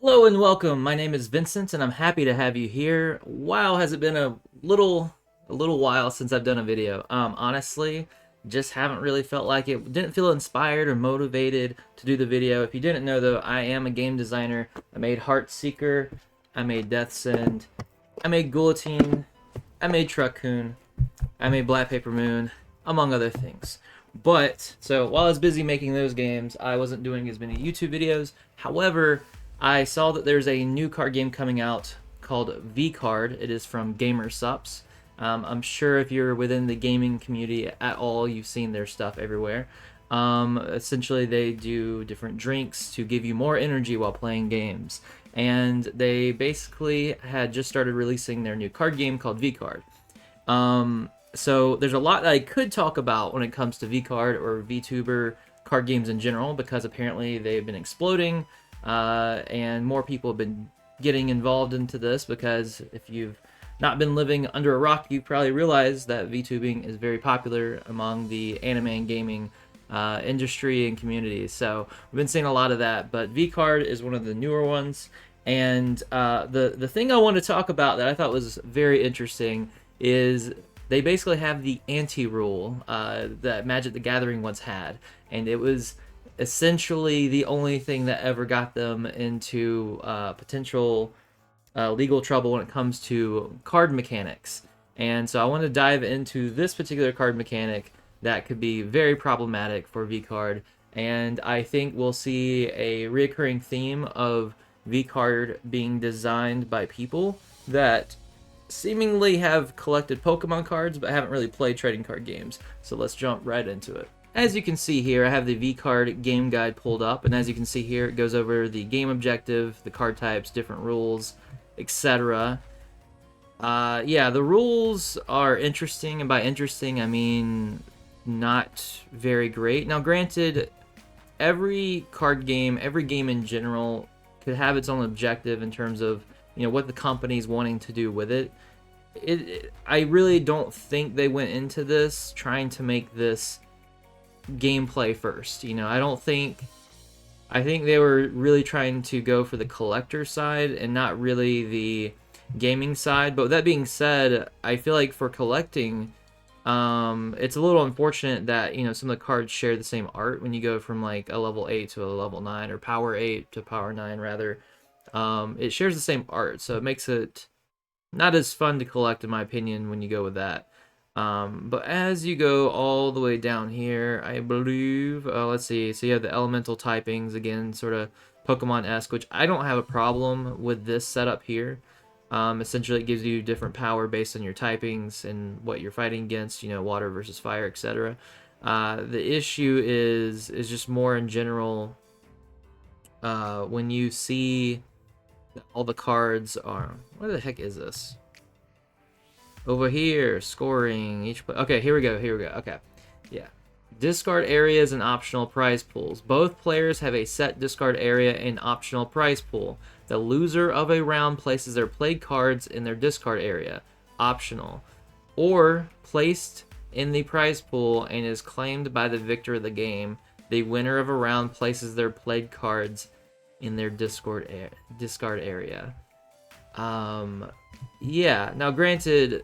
Hello and welcome. My name is Vincent, and I'm happy to have you here. Wow, has it been a little while since I've done a video? Honestly, just haven't really felt like it. Didn't feel inspired or motivated to do the video. If you didn't know, though, I am a game designer. I made Heartseeker, I made Deathsend, I made Guillotine, I made Truckcoon, I made Black Paper Moon, among other things. But so while I was busy making those games, I wasn't doing as many YouTube videos. However, I saw that there's a new card game coming out called Vcard. It is from Gamersupps. I'm sure if you're within the gaming community at all, you've seen their stuff everywhere. Essentially, they do different drinks to give you more energy while playing games. And they basically had just started releasing their new card game called Vcard. So there's a lot that I could talk about when it comes to Vcard or Vtuber card games in general, because apparently they've been exploding, and more people have been getting involved into this, because if you've not been living under a rock, you probably realize that VTubing is very popular among the anime and gaming industry and community. So we've been seeing a lot of that, but Vcard is one of the newer ones. And the thing I want to talk about that I thought was very interesting is they basically have the ante rule that Magic the Gathering once had, and it was essentially the only thing that ever got them into potential legal trouble when it comes to card mechanics. And so I want to dive into this particular card mechanic that could be very problematic for VCard, and I think we'll see a recurring theme of VCard being designed by people that seemingly have collected Pokemon cards but haven't really played trading card games. So let's jump right into it. As you can see here, I have the Vcard game guide pulled up, and as you can see here, it goes over the game objective, the card types, different rules, etc. Yeah, the rules are interesting, and by interesting, I mean not very great. Now, granted, every card game, every game in general, could have its own objective in terms of what the company's wanting to do with it. I really don't think they went into this trying to make this gameplay first. I think they were really trying to go for the collector side and not really the gaming side. But with that being said, I feel like for collecting, it's a little unfortunate that some of the cards share the same art when you go from like a level 8 to a level 9, or power 8 to power 9 rather. It shares the same art, so it makes it not as fun to collect, in my opinion, when you go with that. But as you go all the way down here, I believe, let's see, so you have the elemental typings, again, sort of Pokemon-esque, which I don't have a problem with this setup here. Essentially, it gives you different power based on your typings and what you're fighting against, water versus fire, etc. The issue is just more in general, when you see all the cards are... What the heck is this? Over here, scoring each... Okay, here we go. Okay, yeah. Discard areas and optional prize pools. Both players have a set discard area and optional prize pool. The loser of a round places their played cards in their discard area. Optional. Or placed in the prize pool and is claimed by the victor of the game. The winner of a round places their played cards in their discard area. Yeah. Now, granted,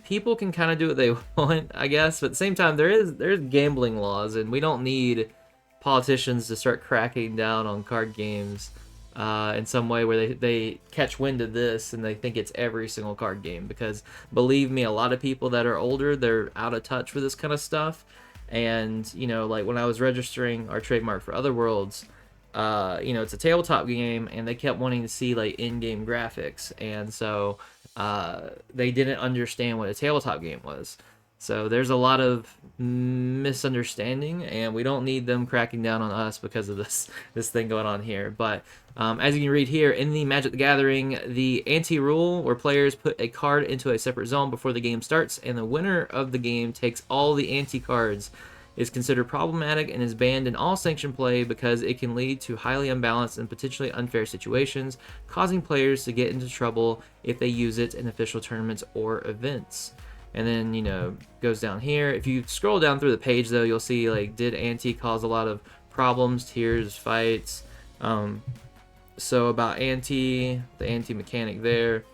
people can kind of do what they want, I guess, but at the same time, there's gambling laws, and we don't need politicians to start cracking down on card games in some way where they catch wind of this and they think it's every single card game. Because believe me, a lot of people that are older, they're out of touch with this kind of stuff. And like when I was registering our trademark for Other Worlds, it's a tabletop game, and they kept wanting to see like in-game graphics, and so they didn't understand what a tabletop game was. So there's a lot of misunderstanding, and we don't need them cracking down on us because of this thing going on here. But as you can read here, in the Magic the Gathering, the ante rule, where players put a card into a separate zone before the game starts, and the winner of the game takes all the ante cards, is considered problematic and is banned in all sanctioned play because it can lead to highly unbalanced and potentially unfair situations, causing players to get into trouble if they use it in official tournaments or events. And then, goes down here. If you scroll down through the page, though, you'll see, like, did ante cause a lot of problems, tears, fights? So about ante, the ante mechanic there.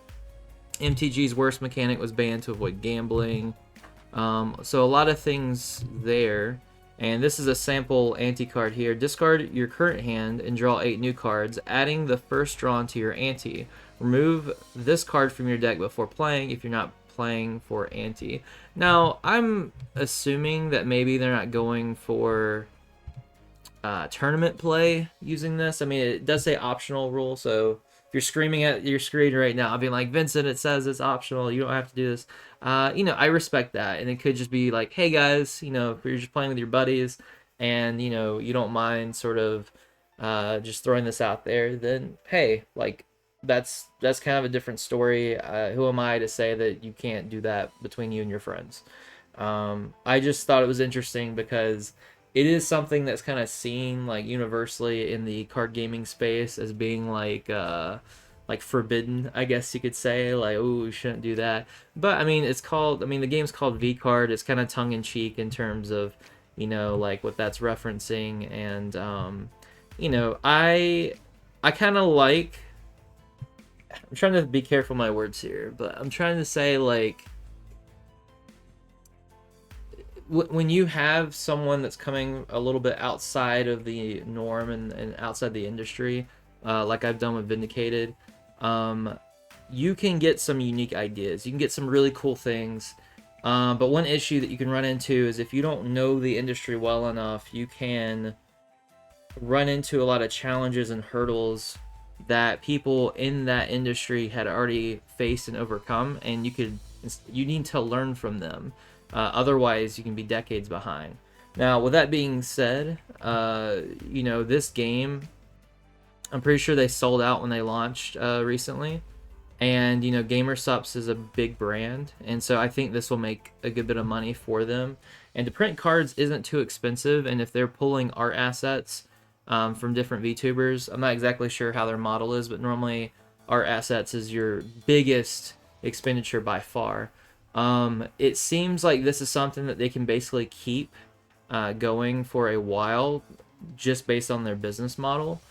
MTG's worst mechanic was banned to avoid gambling. So a lot of things there. And this is a sample ante card here. Discard your current hand and draw 8 new cards, adding the first drawn to your ante. Remove this card from your deck before playing if you're not playing for ante. Now, I'm assuming that maybe they're not going for tournament play using this. I mean, it does say optional rule, so if you're screaming at your screen right now, I'll be like, Vincent, it says it's optional. You don't have to do this. You know, I respect that, and it could just be like, hey guys, you know, if you're just playing with your buddies, and you know, you don't mind sort of just throwing this out there, then hey, like that's kind of a different story. Who am I to say that you can't do that between you and your friends? I just thought it was interesting because it is something that's kind of seen like universally in the card gaming space as being like forbidden, I guess you could say, like, oh, we shouldn't do that. But I mean, the game's called Vcard. It's kind of tongue in cheek in terms of, you know, like what that's referencing. And you know, I kind of like, I'm trying to be careful with my words here, but I'm trying to say, like, when you have someone that's coming a little bit outside of the norm and outside the industry, like I've done with Vindicated, you can get some unique ideas. You can get some really cool things. But one issue that you can run into is if you don't know the industry well enough, you can run into a lot of challenges and hurdles that people in that industry had already faced and overcome, and you need to learn from them. Otherwise, you can be decades behind. Now, with that being said, you know, this game, I'm pretty sure they sold out when they launched recently. And, you know, Gamersupps is a big brand. And so I think this will make a good bit of money for them. And to print cards isn't too expensive. And if they're pulling art assets from different VTubers, I'm not exactly sure how their model is, but normally art assets is your biggest expenditure by far. It seems like this is something that they can basically keep going for a while just based on their business model.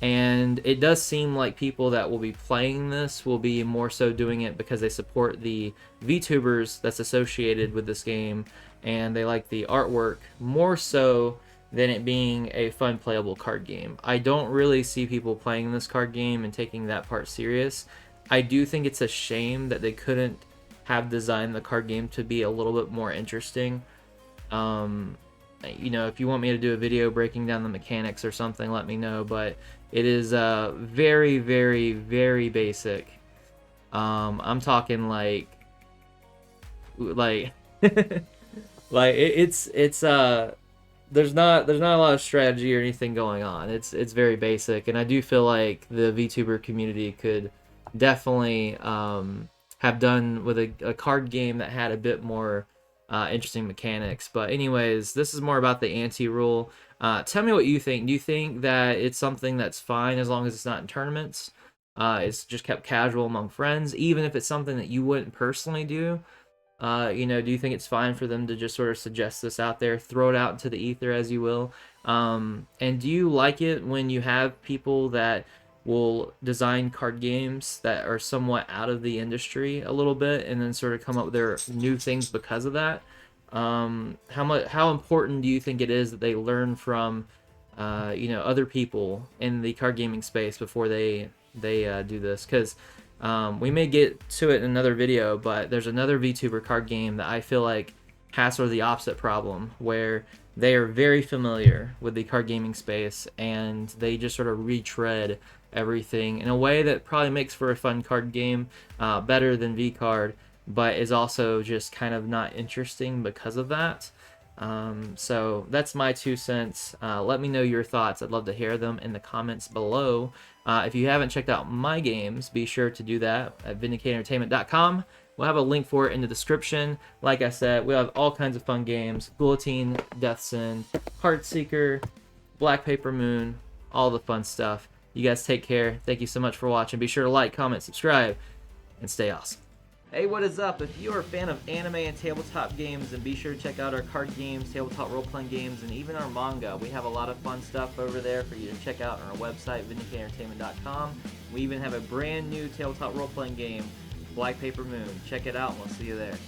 And it does seem like people that will be playing this will be more so doing it because they support the VTubers that's associated with this game and they like the artwork more so than it being a fun playable card game. I don't really see people playing this card game and taking that part serious. I do think it's a shame that they couldn't have designed the card game to be a little bit more interesting. You know, if you want me to do a video breaking down the mechanics or something, let me know, but it is very, very, very basic. I'm talking like like it's there's not a lot of strategy or anything going on. It's very basic, and I do feel like the VTuber community could definitely have done with a card game that had a bit more interesting mechanics. But anyways, this is more about the ante rule. Tell me what you think. Do you think that it's something that's fine as long as it's not in tournaments? It's just kept casual among friends, even if it's something that you wouldn't personally do? You know, do you think it's fine for them to just sort of suggest this out there, throw it out into the ether, as you will? And do you like it when you have people that will design card games that are somewhat out of the industry a little bit and then sort of come up with their new things because of that? How important do you think it is that they learn from you know, other people in the card gaming space before they do this? Because we may get to it in another video, but there's another VTuber card game that I feel like has sort of the opposite problem, where they are very familiar with the card gaming space and they just sort of retread everything in a way that probably makes for a fun card game, better than Vcard, but is also just kind of not interesting because of that. So that's my 2 cents. Let me know your thoughts. I'd love to hear them in the comments below. If you haven't checked out my games, be sure to do that at VindicateEntertainment.com. We'll have a link for it in the description. Like I said, we have all kinds of fun games: Guillotine, Deathsend, Heartseeker, Black Paper Moon, all the fun stuff. You guys take care. Thank you so much for watching. Be sure to like, comment, subscribe, and stay awesome. Hey, what is up? If you are a fan of anime and tabletop games, then be sure to check out our card games, tabletop role-playing games, and even our manga. We have a lot of fun stuff over there for you to check out on our website, VindicateedEntertainment.com. We even have a brand new tabletop role-playing game, Black Paper Moon. Check it out, and we'll see you there.